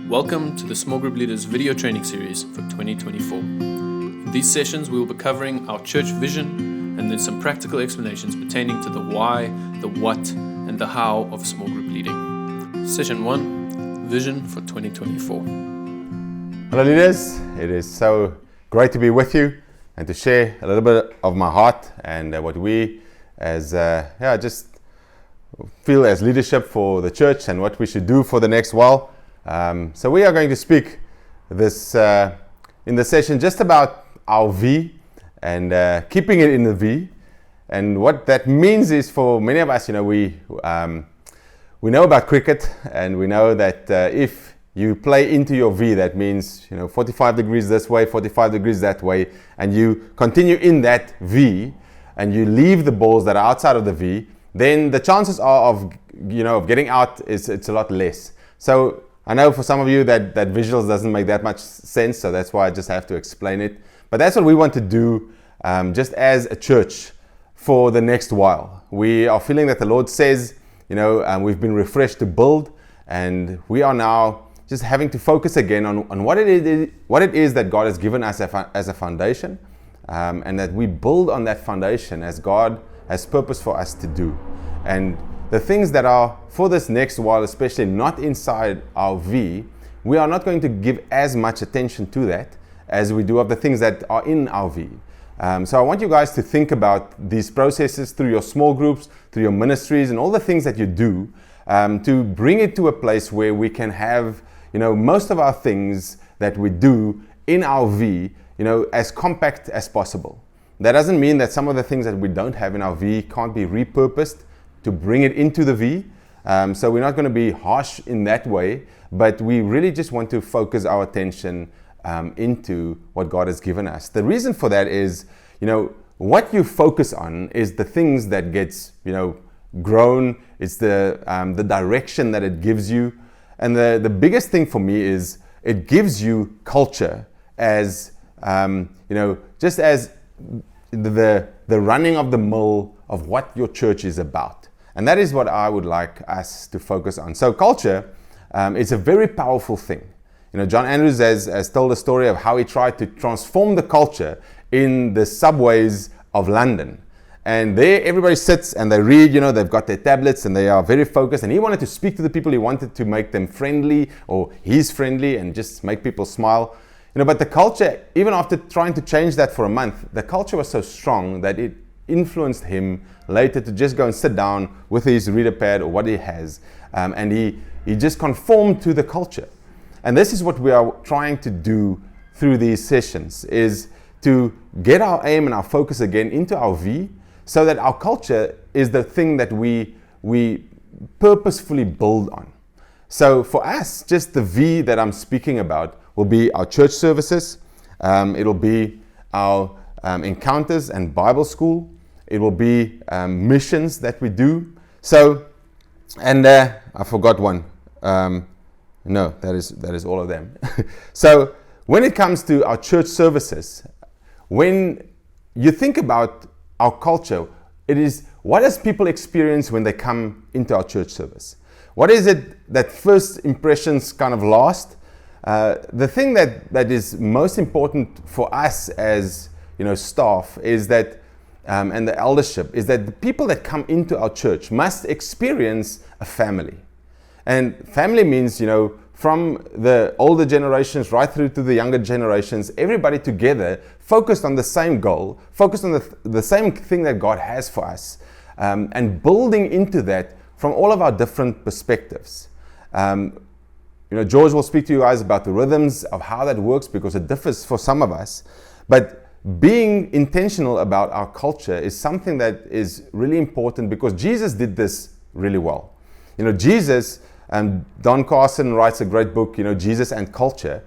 Welcome to the Small Group Leaders video training series for 2024. In these sessions, we will be covering our church vision and then some practical explanations pertaining to the why, the what, and the how of small group leading. Session 1, Vision for 2024. Hello leaders, it is so great to be with you and to share a little bit of my heart and what we as just feel as leadership for the church and what we should do for the next while. So we are going to speak this in the session just about our V and keeping it in the V. And what that means is, for many of us, we know about cricket, and we know that if you play into your V, that means 45 degrees this way, 45 degrees that way, and you continue in that V, and you leave the balls that are outside of the V, then the chances are of getting out it's a lot less. So I know for some of you that visuals doesn't make that much sense, so that's why I just have to explain it. But that's what we want to do just as a church for the next while. We are feeling that the Lord says, we've been refreshed to build, and we are now just having to focus again on what it is that God has given us as a foundation, and that we build on that foundation as God has purpose for us to do. And the things that are for this next while, especially not inside our V, we are not going to give as much attention to that as we do of the things that are in our V. So I want you guys to think about these processes through your small groups, through your ministries, and all the things that you do to bring it to a place where we can have most of our things that we do in our V as compact as possible. That doesn't mean that some of the things that we don't have in our V can't be repurposed to bring it into the V. So we're not going to be harsh in that way, but we really just want to focus our attention into what God has given us. The reason for that is, what you focus on is the things that gets, grown. It's the direction that it gives you. And the biggest thing for me is it gives you culture as, just as the running of the mill of what your church is about. And that is what I would like us to focus on. So culture is a very powerful thing. John Andrews has told a story of how he tried to transform the culture in the subways of London. And there everybody sits and they read, they've got their tablets and they are very focused. And he wanted to speak to the people. He wanted to make them friendly, or he's friendly, and just make people smile. But the culture, even after trying to change that for a month, the culture was so strong that it influenced him later to just go and sit down with his reader pad or what he has. And he just conformed to the culture. And this is what we are trying to do through these sessions, is to get our aim and our focus again into our V, so that our culture is the thing that we purposefully build on. So for us, just the V that I'm speaking about will be our church services. It'll be our encounters and Bible school. It will be missions that we do. So, and I forgot one. No, that is all of them. So when it comes to our church services, when you think about our culture, it is, what does people experience when they come into our church service? What is it that first impressions kind of last? The thing that is most important for us as staff is that, and the eldership, is that the people that come into our church must experience a family. And family means, from the older generations right through to the younger generations, everybody together focused on the same goal, focused on the same thing that God has for us, and building into that from all of our different perspectives. George will speak to you guys about the rhythms of how that works, because it differs for some of us. But being intentional about our culture is something that is really important, because Jesus did this really well. Jesus, and Don Carson writes a great book, Jesus and Culture.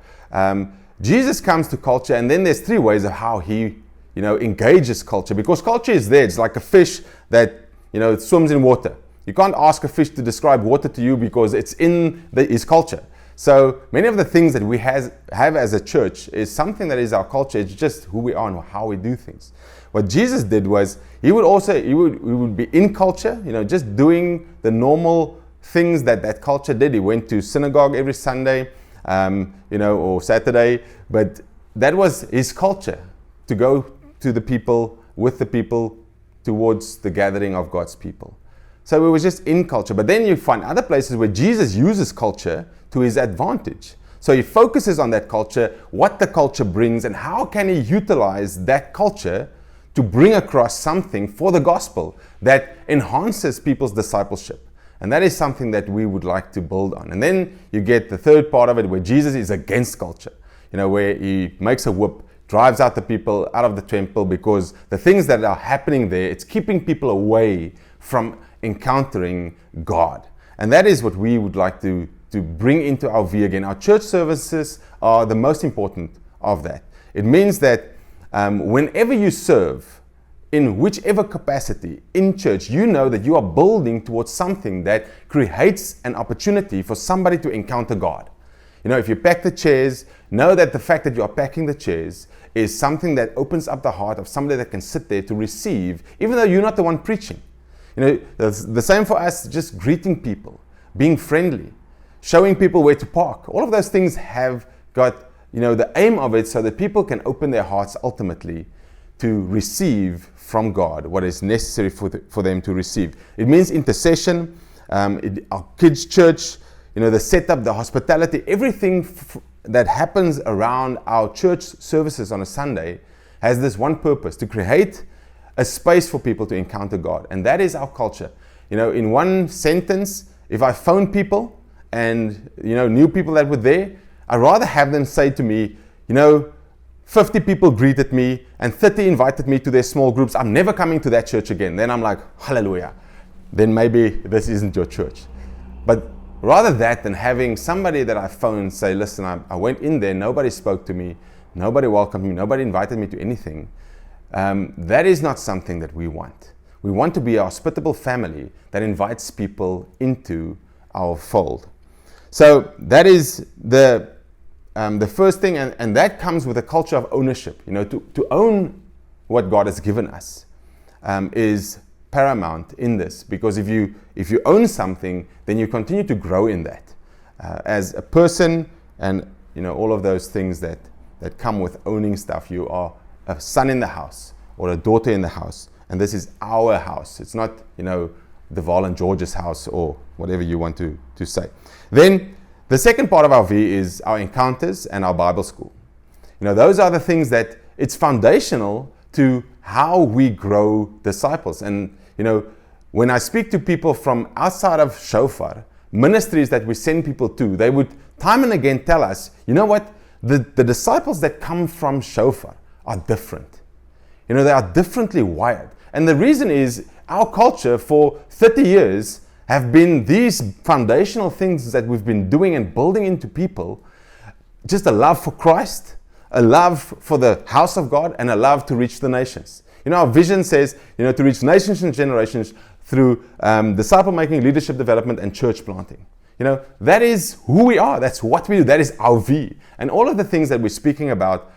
Jesus comes to culture, and then there's three ways of how he, engages culture, because culture is there. It's like a fish that, it swims in water. You can't ask a fish to describe water to you because it's in his culture. So many of the things that we have as a church is something that is our culture. It's just who we are and how we do things. What Jesus did was, he would be in culture, just doing the normal things that culture did. He went to synagogue every Sunday. or Saturday. But that was his culture, to go to the people, with the people, towards the gathering of God's people. So it was just in culture. But then you find other places where Jesus uses culture to his advantage. So he focuses on that culture, what the culture brings, and how can he utilize that culture to bring across something for the gospel that enhances people's discipleship. And that is something that we would like to build on. And then you get the third part of it, where Jesus is against culture, where he makes a whip, drives out the people out of the temple, because the things that are happening there, it's keeping people away from encountering God. And that is what we would like to bring into our V again. Our church services are the most important of that. It means that whenever you serve, in whichever capacity in church, you know that you are building towards something that creates an opportunity for somebody to encounter God. If you pack the chairs, know that the fact that you are packing the chairs is something that opens up the heart of somebody that can sit there to receive, even though you're not the one preaching. The same for us, just greeting people, being friendly, showing people where to park. All of those things have got, the aim of it so that people can open their hearts ultimately to receive from God what is necessary for them to receive. It means intercession, our kids' church, the setup, the hospitality, everything that happens around our church services on a Sunday has this one purpose: to create a space for people to encounter God. And that is our culture. In one sentence, if I phone people and new people that were there, I'd rather have them say to me, 50 people greeted me and 30 invited me to their small groups. I'm never coming to that church again. Then I'm like, hallelujah. Then maybe this isn't your church. But rather that than having somebody that I phone say, listen, I went in there, nobody spoke to me, nobody welcomed me, nobody invited me to anything. That is not something that we want. We want to be a hospitable family that invites people into our fold. So that is the first thing, and that comes with a culture of ownership. To own what God has given us is paramount in this, because if you own something, then you continue to grow in that as a person, and all of those things that come with owning stuff. You are a son in the house or a daughter in the house, and this is our house. It's not the Waal and George's house, or whatever you want to say. Then the second part of our V is our encounters and our Bible school. Those are the things that it's foundational to how we grow disciples. And when I speak to people from outside of Shofar, ministries that we send people to, they would time and again tell us, the disciples that come from Shofar are different. They are differently wired. And the reason is our culture for 30 years have been these foundational things that we've been doing and building into people, just a love for Christ, a love for the house of God, and a love to reach the nations. Our vision says, to reach nations and generations through disciple making, leadership development, and church planting. That is who we are. That's what we do. That is our V. And all of the things that we're speaking about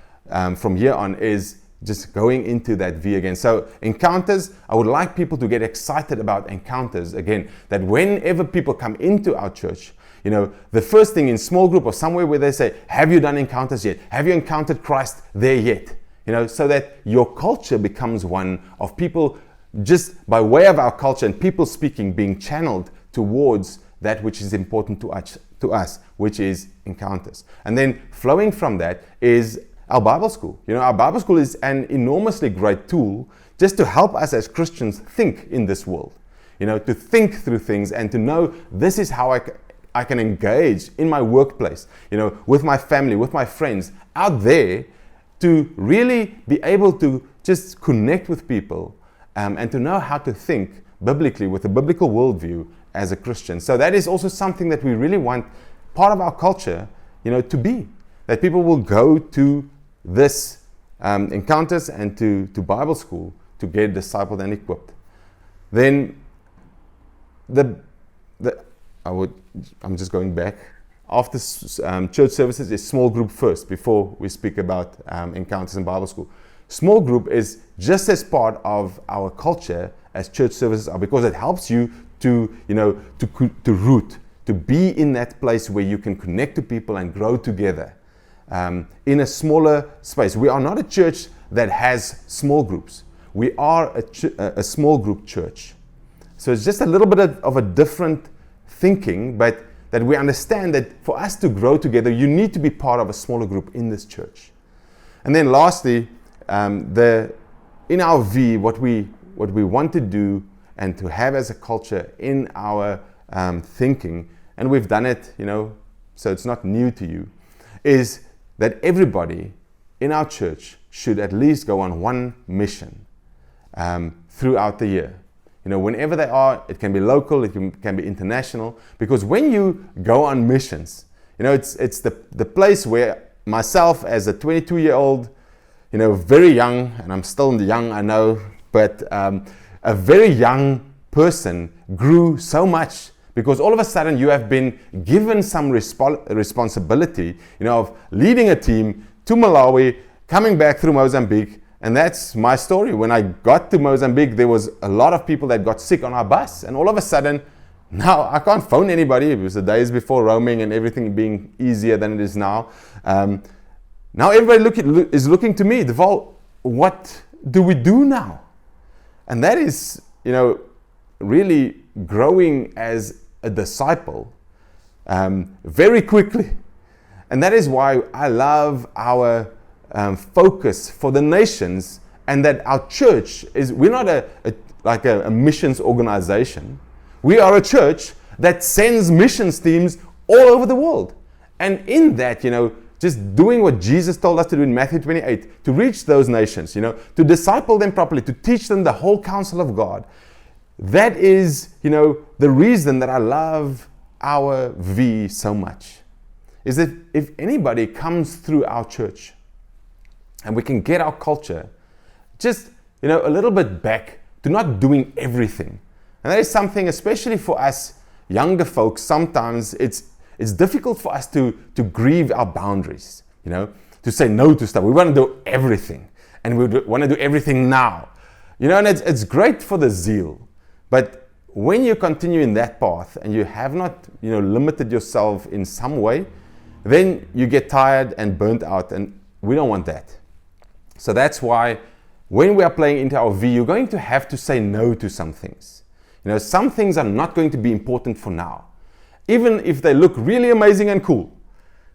from here on is just going into that V again. So encounters, I would like people to get excited about encounters again, that whenever people come into our church, the first thing in small group or somewhere where they say, have you done encounters yet? Have you encountered Christ there yet? So that your culture becomes one of people, just by way of our culture and people speaking, being channeled towards that which is important to us, which is encounters. And then flowing from that is our Bible school. Our Bible school is an enormously great tool just to help us as Christians think in this world, to think through things and to know this is how I can engage in my workplace, with my family, with my friends out there, to really be able to just connect with people and to know how to think biblically with a biblical worldview as a Christian. So that is also something that we really want part of our culture, to be. That people will go to this encounters and to Bible school to get discipled and equipped. Then I'm just going back. After church services is small group first, before we speak about encounters and Bible school. Small group is just as part of our culture as church services are, because it helps you to root, to be in that place where you can connect to people and grow together in a smaller space. We are not a church that has small groups. We are a small group church. So it's just a little bit of a different thinking, but that we understand that for us to grow together, you need to be part of a smaller group in this church. And then lastly, in our V, what we want to do and to have as a culture in our thinking, and we've done it, so it's not new to you, is that everybody in our church should at least go on one mission throughout the year. Whenever they are, it can be local, it can be international, because when you go on missions, it's the place where myself as a 22-year-old, very young, and I'm still young, I know, but a very young person grew so much because all of a sudden you have been given some responsibility, of leading a team to Malawi, coming back through Mozambique. And that's my story. When I got to Mozambique, there was a lot of people that got sick on our bus. And all of a sudden, now I can't phone anybody. It was the days before roaming and everything being easier than it is now. Now everybody is looking to me. Waal, what do we do now? And that is, really growing as a disciple very quickly. And that is why I love our focus for the nations, and that our church we're not a missions organization. We are a church that sends missions teams all over the world. And in that, just doing what Jesus told us to do in Matthew 28, to reach those nations, to disciple them properly, to teach them the whole counsel of God. That is, the reason that I love our V so much, is that if anybody comes through our church, and we can get our culture just, a little bit back to not doing everything. And that is something, especially for us younger folks, sometimes it's difficult for us to grieve our boundaries, to say no to stuff. We want to do everything, and we want to do everything now. And it's great for the zeal. But when you continue in that path and you have not, limited yourself in some way, then you get tired and burnt out, and we don't want that. So that's why when we are playing into our V, you're going to have to say no to some things. Some things are not going to be important for now. Even if they look really amazing and cool,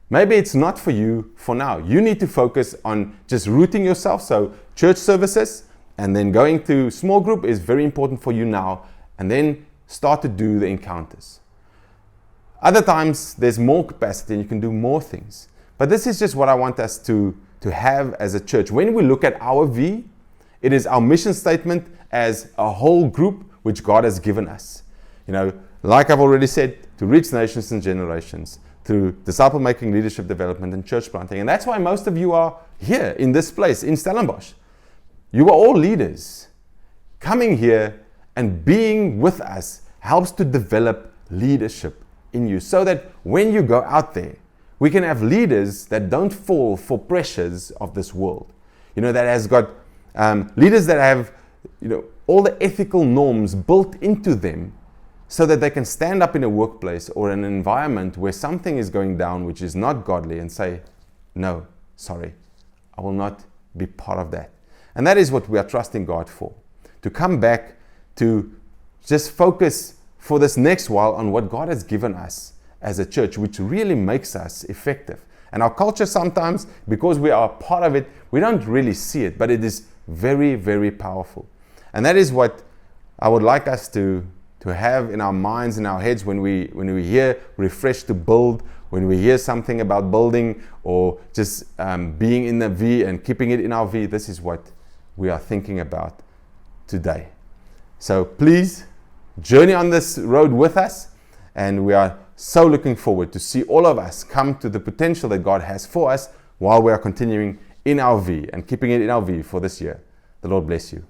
maybe it's not for you for now. You need to focus on just rooting yourself. So church services and then going to small group is very important for you now, and then start to do the encounters. Other times there's more capacity and you can do more things. But this is just what I want us to have as a church. When we look at our V, it is our mission statement as a whole group which God has given us. Like I've already said, to reach nations and generations through disciple making, leadership development, and church planting. And that's why most of you are here in this place in Stellenbosch. You are all leaders. Coming here and being with us helps to develop leadership in you, so that when you go out there, we can have leaders that don't fall for pressures of this world. That has got leaders that have, all the ethical norms built into them, so that they can stand up in a workplace or an environment where something is going down which is not godly and say, no, sorry, I will not be part of that. And that is what we are trusting God for. To come back to just focus for this next while on what God has given us as a church, which really makes us effective. And our culture sometimes, because we are a part of it, we don't really see it, but it is very, very powerful. And that is what I would like us to have in our minds, in our heads, when we hear refresh to build, when we hear something about building, or just being in the V and keeping it in our V. This is what we are thinking about today. So please journey on this road with us, and we are so looking forward to see all of us come to the potential that God has for us while we are continuing in our V and keeping it in our V for this year. The Lord bless you.